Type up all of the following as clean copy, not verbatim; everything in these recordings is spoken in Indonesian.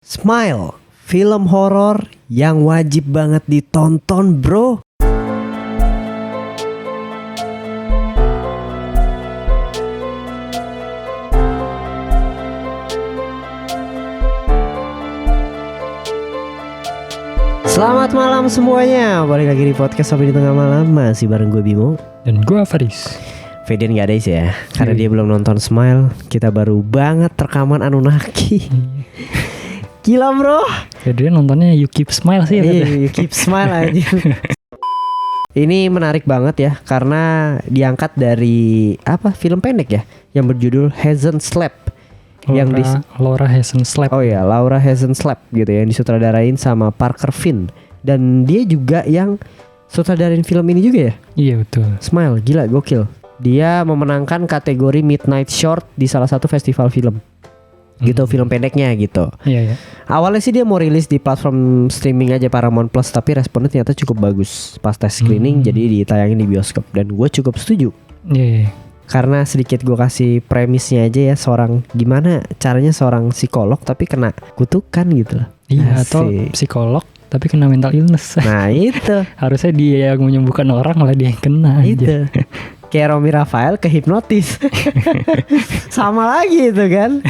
Smile, film horor yang wajib banget ditonton, bro. Selamat malam semuanya. Balik lagi di podcast Sopi di Tengah Malam. Masih bareng gue Bimo dan gue Faris. Fedian gak ada isi ya, karena dia belum nonton Smile. Kita baru banget rekaman Anunnaki. Gila bro. Jadi nontonnya You Keep Smile sih ya. Iya, You Keep Smile aja. Ini menarik banget ya, karena diangkat dari film pendek ya, yang berjudul Hasn't Slept. Laura Hasn't Slept. Oh ya, Laura Hasn't Slept gitu ya, yang disutradarain sama Parker Finn. Dan dia juga yang sutradarin film ini juga ya. Iya betul. Smile, gila, gokil. Dia memenangkan kategori Midnight Short di salah satu festival film. Gitu, film pendeknya gitu. Iya. Awalnya sih dia mau rilis di platform streaming aja, Paramount Plus, tapi responnya ternyata cukup bagus pas tes screening, jadi ditayangin di bioskop. Dan gue cukup setuju. Iya. Karena sedikit gue kasih premisnya aja ya, gimana caranya seorang psikolog tapi kena kutukan gitu loh. Iya, atau psikolog tapi kena mental illness. Nah itu harusnya dia yang menyembuhkan orang, malah dia yang kena itu aja. Kayak Romy Rafael kehipnotis. Sama lagi itu kan.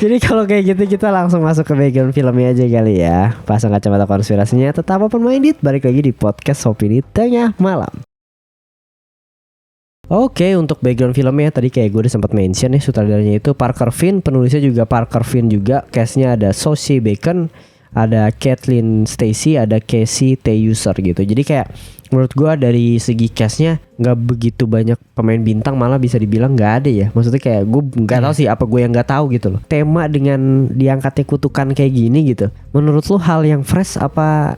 Jadi kalau kayak gitu kita langsung masuk ke background filmnya aja kali ya. Pasang kacamata konspirasinya, tetap open minded. Balik lagi di podcast Sopi di Tengah Malam. Oke, untuk background filmnya tadi kayak gue udah sempat mention ya, sutradaranya itu Parker Finn, penulisnya juga Parker Finn juga. Castnya ada Saoirse Bacon, ada Kathleen Stacy, ada Casey T. User gitu. Jadi kayak menurut gue dari segi castnya nggak begitu banyak pemain bintang, malah bisa dibilang nggak ada ya. Maksudnya kayak gue nggak tahu sih, apa gue yang nggak tahu gitu loh. Tema dengan diangkatnya kutukan kayak gini gitu. Menurut lu hal yang fresh apa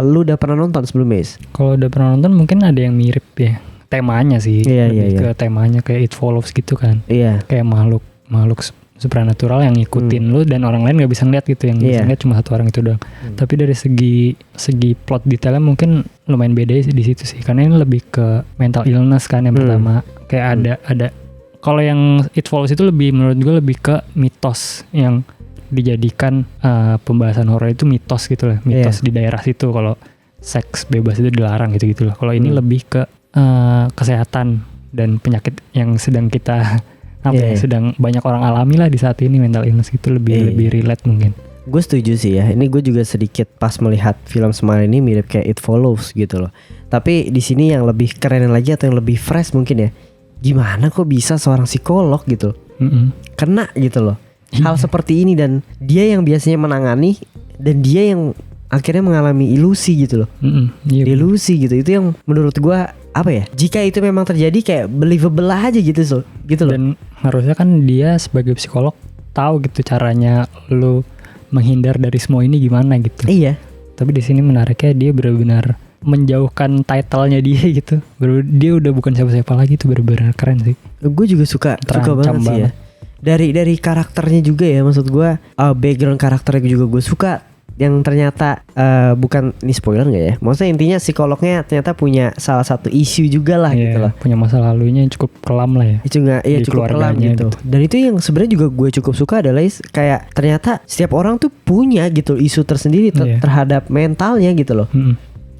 lu udah pernah nonton sebelumnya? Kalau udah pernah nonton mungkin ada yang mirip ya. Temanya sih, lebih ke temanya kayak It Follows gitu kan. Iya. Kayak makhluk supranatural yang ngikutin lu dan orang lain nggak bisa ngeliat gitu, yang bisa ngeliat cuma satu orang itu doang. Tapi dari segi plot detailnya mungkin lumayan beda di situ sih, karena ini lebih ke mental illness kan yang pertama. Kayak ada kalau yang It Follows itu menurut gue lebih ke mitos yang dijadikan pembahasan horor itu mitos gitu lah, mitos di daerah situ kalau seks bebas itu dilarang gitu loh. Kalau ini lebih ke kesehatan dan penyakit yang sedang kita sedang banyak orang alami lah di saat ini, mental illness gitu, lebih relate mungkin. Gue setuju sih ya. Ini gue juga sedikit pas melihat film Smile ini mirip kayak It Follows gitu loh. Tapi di sini yang lebih keren lagi atau yang lebih fresh mungkin ya, gimana kok bisa seorang psikolog gitu kena gitu loh hal seperti ini, dan dia yang biasanya menangani dan dia yang akhirnya mengalami ilusi gitu loh. Ilusi gitu. Itu yang menurut gue jika itu memang terjadi kayak believable aja gitu loh. Dan harusnya kan dia sebagai psikolog tahu gitu caranya lu menghindar dari semua ini gimana gitu. Iya. Tapi di sini menariknya dia benar-benar menjauhkan title-nya dia gitu. Dia udah bukan siapa-siapa lagi, tuh benar-benar keren sih. Gue juga suka banget sih ya. Dari karakternya juga ya, maksud gue background karakternya juga gue suka. Yang ternyata bukan, ini spoiler gak ya? Maksudnya intinya psikolognya ternyata punya salah satu isu juga lah gitu loh. Punya masa lalunya yang cukup kelam lah ya. Cukup kelam gitu. Dan itu yang sebenarnya juga gue cukup suka adalah kayak ternyata setiap orang tuh punya gitu isu tersendiri terhadap mentalnya gitu loh.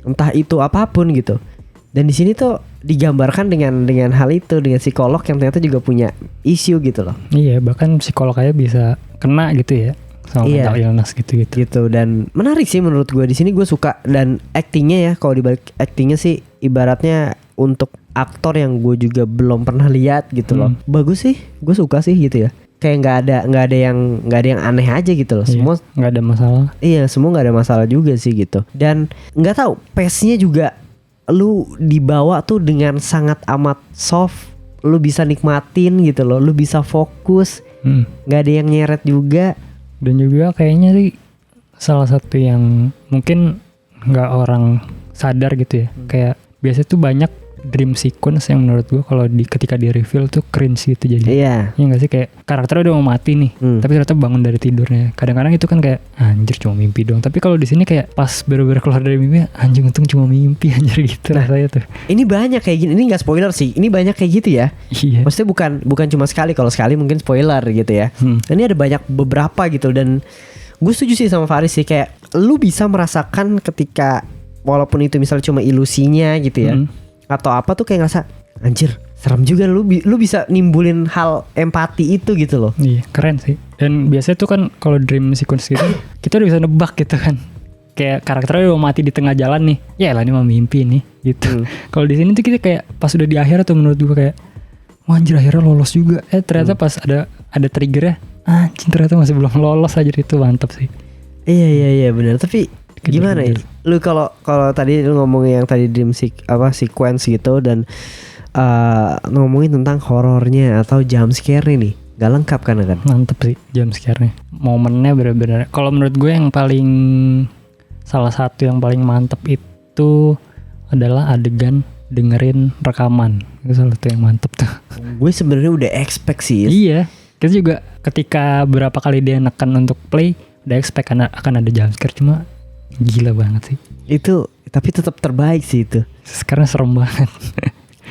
Entah itu apapun gitu. Dan di sini tuh digambarkan dengan hal itu, dengan psikolog yang ternyata juga punya isu gitu loh. Iya, bahkan psikolog aja bisa kena gitu ya. Sama mental illness gitu. Dan menarik sih menurut gue di sini, gue suka. Dan actingnya ya, kalau dibalik actingnya sih ibaratnya untuk aktor yang gue juga belum pernah lihat gitu loh. Bagus sih, gue suka sih gitu ya. Kayak nggak ada yang aneh aja gitu loh. Semua nggak ada masalah. Iya, semua nggak ada masalah juga sih gitu. Dan nggak tahu, pace-nya juga lu dibawa tuh dengan sangat amat soft. Lu bisa nikmatin gitu loh. Lu bisa fokus. Nggak ada yang nyeret juga. Dan juga kayaknya sih salah satu yang mungkin nggak orang sadar gitu ya, kayak biasanya tuh banyak dream sequence yang menurut gue kalau ketika di reveal tuh cringe gitu jadi. Iya nggak sih, kayak karakternya udah mau mati nih, tapi ternyata bangun dari tidurnya. Kadang-kadang itu kan kayak anjir cuma mimpi dong. Tapi kalau di sini kayak pas baru-baru keluar dari mimpi, anjing untung cuma mimpi, anjir gitu rasanya tuh. Ini banyak kayak gini. Ini nggak spoiler sih. Ini banyak kayak gitu ya. Iya. Maksudnya bukan cuma sekali. Kalau sekali mungkin spoiler gitu ya. Ini ada beberapa gitu. Dan gue setuju sih sama Faris sih, kayak lu bisa merasakan ketika walaupun itu misalnya cuma ilusinya gitu ya, atau apa tuh kayak ngerasa anjir serem juga, lu bisa nimbulin hal empati itu gitu loh. Iya, keren sih. Dan biasanya tuh kan kalau dream sequence gitu kita udah bisa nebak gitu kan. Kayak karakternya udah mati di tengah jalan nih. Ya lah ini mah mimpi nih gitu. Kalau di sini tuh kita kayak pas udah di akhir tuh menurut gua kayak wah anjir akhirnya lolos juga. Ternyata pas ada triggernya, anjir ternyata masih belum lolos aja, itu mantap sih. Iya benar. Tapi gimana ya? Lu kalau tadi lu ngomongin yang tadi dream sequence gitu dan ngomongin tentang horornya atau jump scare nih, gak lengkap kan? Mantep sih jump scare-nya. Momennya bener-bener. Kalau menurut gue yang salah satu yang paling mantep itu adalah adegan dengerin rekaman. Itu salah satu yang mantep tuh. Gue sebenarnya udah expect sih. Iya. Kita juga ketika berapa kali dia neken untuk play udah expect akan ada jump scare, cuma gila banget sih. Itu tapi tetap terbaik sih itu. Sekarang serem banget.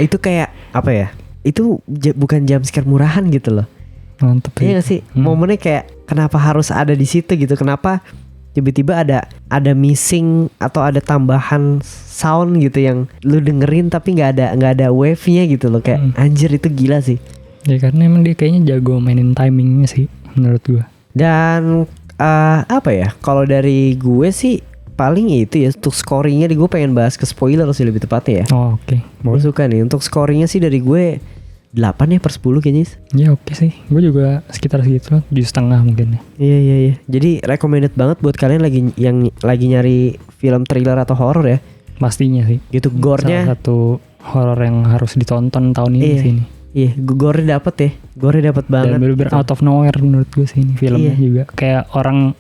Itu kayak apa ya? Itu bukan jump scare murahan gitu loh. Mantep sih. Iya gak sih? Momennya kayak kenapa harus ada di situ gitu? Kenapa tiba-tiba ada missing atau ada tambahan sound gitu yang lu dengerin tapi nggak ada wave-nya gitu loh, kayak anjir itu gila sih. Ya karena emang dia kayaknya jago mainin timingnya sih menurut gua. Dan apa ya? Kalau dari gue sih paling itu ya, untuk scoringnya gue pengen bahas ke spoiler sih lebih tepatnya ya. Oh oke. Gue suka nih untuk scoringnya sih, dari gue 8/10 kayaknya. Ya oke sih. Gue juga sekitar segitu lah, 7,5 mungkin ya. Iya. Jadi recommended banget buat kalian yang lagi nyari film thriller atau horror ya. Pastinya sih. Gitu gore-nya. Salah satu horror yang harus ditonton tahun ini sini. Iya, gore-nya dapet ya. Gore-nya dapet banget. Dan bener-bener out of nowhere menurut gue sih ini filmnya juga. Kayak orang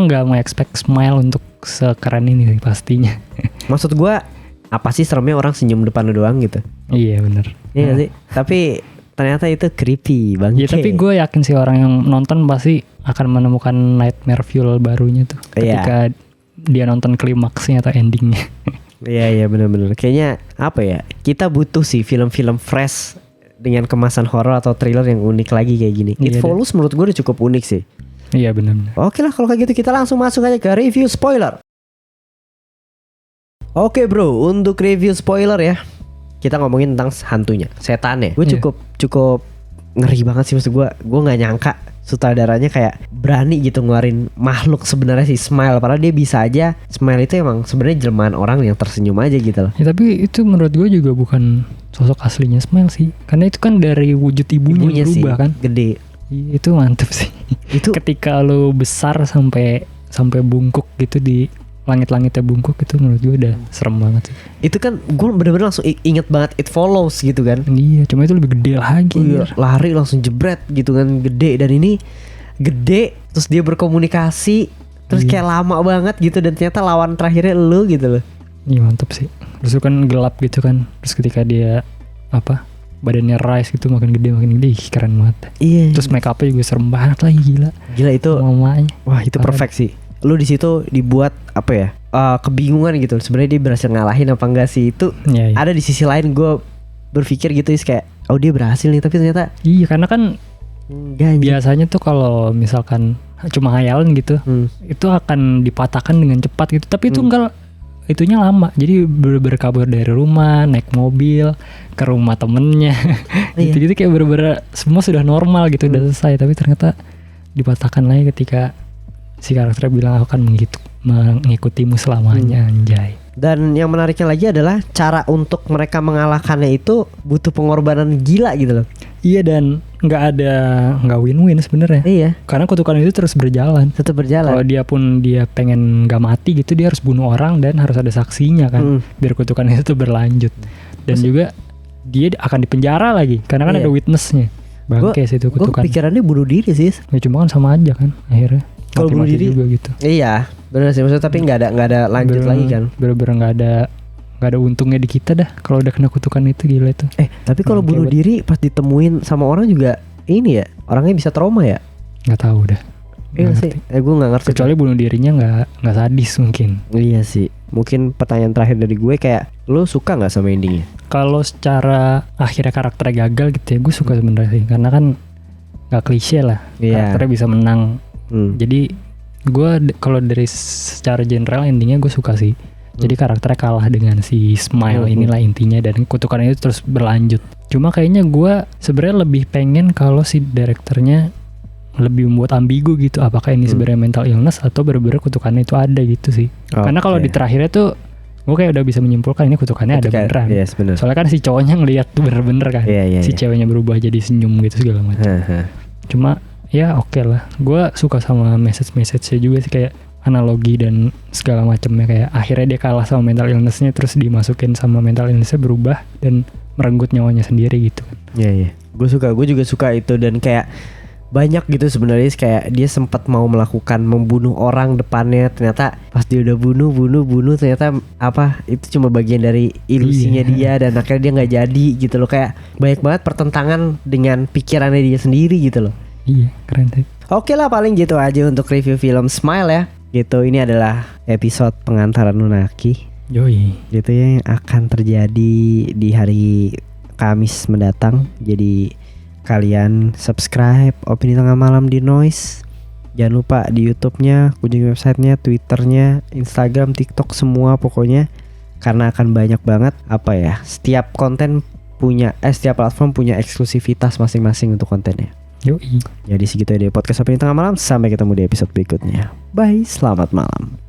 nggak mau expect smile untuk sekeren ini sih pastinya. Maksud gue apa sih seremnya orang senyum depan lu doang gitu? Iya bener. Iya sih. Tapi ternyata itu creepy banget. Ya tapi gue yakin sih orang yang nonton pasti akan menemukan nightmare fuel barunya tuh ketika dia nonton klimaksnya atau endingnya. Iya benar-benar. Kayaknya apa ya? Kita butuh sih film-film fresh dengan kemasan horor atau thriller yang unik lagi kayak gini. It Follows menurut gue udah cukup unik sih. Iya benar-benar. Oke lah kalau kayak gitu kita langsung masuk aja ke review spoiler. Oke bro, untuk review spoiler ya, kita ngomongin tentang hantunya, setannya. Gue cukup ngeri banget sih, maksud gue nggak nyangka sutradaranya kayak berani gitu ngeluarin makhluk sebenarnya si Smile, padahal dia bisa aja Smile itu emang sebenarnya jelmaan orang yang tersenyum aja gitu loh. Ya, tapi itu menurut gue juga bukan sosok aslinya Smile sih, karena itu kan dari wujud ibunya berubah sih, kan, gede. Itu mantep sih. Itu ketika lo besar sampai bungkuk gitu di langit-langitnya bungkuk, itu menurut gue udah serem banget sih. Itu kan gue bener-bener langsung inget banget It Follows gitu kan. Iya, cuma itu lebih gede lagi. Lari langsung jebret gitu kan, gede. Dan ini gede, terus dia berkomunikasi, terus kayak lama banget gitu, dan ternyata lawan terakhirnya lu gitu loh. Iya mantep sih. Terus kan gelap gitu kan, terus ketika dia badannya rise gitu makin gede, ih keren banget. Iya. Terus make upnya juga serem banget lagi, gila itu. Mamanya. Wah itu perfect sih. Lu di situ dibuat apa ya? Kebingungan gitu. Sebenarnya dia berhasil ngalahin apa enggak sih? Itu ada di sisi lain gue berpikir gitu sih, kayak oh dia berhasil nih, tapi ternyata iya, karena kan biasanya tuh kalau misalkan cuma hayalan gitu, itu akan dipatahkan dengan cepat gitu. Tapi itu enggak, itunya lama. Jadi berkabur dari rumah, naik mobil ke rumah temennya. Gitu-gitu kayak bener-bener semua sudah normal gitu, udah selesai. Tapi ternyata dipatahkan lagi ketika si karakternya bilang aku akan mengikutimu selamanya, anjay. Dan yang menariknya lagi adalah cara untuk mereka mengalahkannya itu butuh pengorbanan gila gitu loh. Iya, dan nggak win-win sebenarnya. Iya. Karena kutukan itu terus berjalan. Tetap berjalan. Kalau dia pengen nggak mati gitu, dia harus bunuh orang dan harus ada saksinya kan, biar kutukan itu tuh berlanjut. Dan juga dia akan dipenjara lagi karena kan ada witnessnya. Bangke sih itu kutukan. Gue pikirannya bunuh diri sih. Ya cuma kan sama aja kan akhirnya. Kalau bunuh diri juga gitu. Iya, benar sih, maksudnya tapi nggak ada lanjut lagi kan. Bener-bener nggak ada untungnya di kita dah kalau udah kena kutukan itu, gila itu. Tapi kalau bunuh diri pas ditemuin sama orang juga ini ya, orangnya bisa trauma ya? Nggak tahu dah. Iya sih. Gue nggak ngerti. Kecuali bunuh dirinya nggak sadis mungkin. Iya sih. Mungkin pertanyaan terakhir dari gue kayak, lo suka nggak sama endingnya? Kalau secara akhirnya karakternya gagal gitu ya, gue suka sebenarnya sih, karena kan nggak klise lah. Karakternya bisa menang. Jadi Kalau dari secara general endingnya gue suka sih. Jadi karakternya kalah dengan si Smile inilah intinya, dan kutukan itu terus berlanjut. Cuma kayaknya gue sebenarnya lebih pengen kalau si direkturnya lebih membuat ambigu gitu, apakah ini sebenarnya mental illness atau bener-bener kutukannya itu ada gitu sih. Karena kalau di terakhirnya tuh gue kayak udah bisa menyimpulkan ini kutukannya ada beneran. Yes, bener. Soalnya kan si cowoknya ngelihat tuh bener-bener kan, si ceweknya berubah jadi senyum gitu segala macam. Cuma ya oke lah, gue suka sama message-nya juga sih, kayak analogi dan segala macamnya, kayak akhirnya dia kalah sama mental illness-nya terus dimasukin sama mental illness-nya berubah dan merenggut nyawanya sendiri gitu kan. Iya. Gue juga suka itu, dan kayak banyak gitu sebenarnya, kayak dia sempat mau melakukan membunuh orang depannya, ternyata pas dia udah bunuh ternyata apa itu cuma bagian dari ilusinya dia, dan akhirnya dia nggak jadi gitu loh. Kayak banyak banget pertentangan dengan pikirannya dia sendiri gitu loh. Iya, keren sih. Oke lah, paling gitu aja untuk review film Smile ya. Gitu, ini adalah episode pengantaran Nunaki. Yoi. Gitu ya, yang akan terjadi di hari Kamis mendatang. Jadi kalian subscribe Opini Tengah Malam di Noise. Jangan lupa di YouTube-nya, kunjungi websitenya, Twitternya, Instagram, TikTok, semua pokoknya. Karena akan banyak banget setiap konten setiap platform punya eksklusivitas masing-masing untuk kontennya. Yoi. Jadi segitu aja podcast Opini Tengah Malam. Sampai ketemu di episode berikutnya. Bye, selamat malam.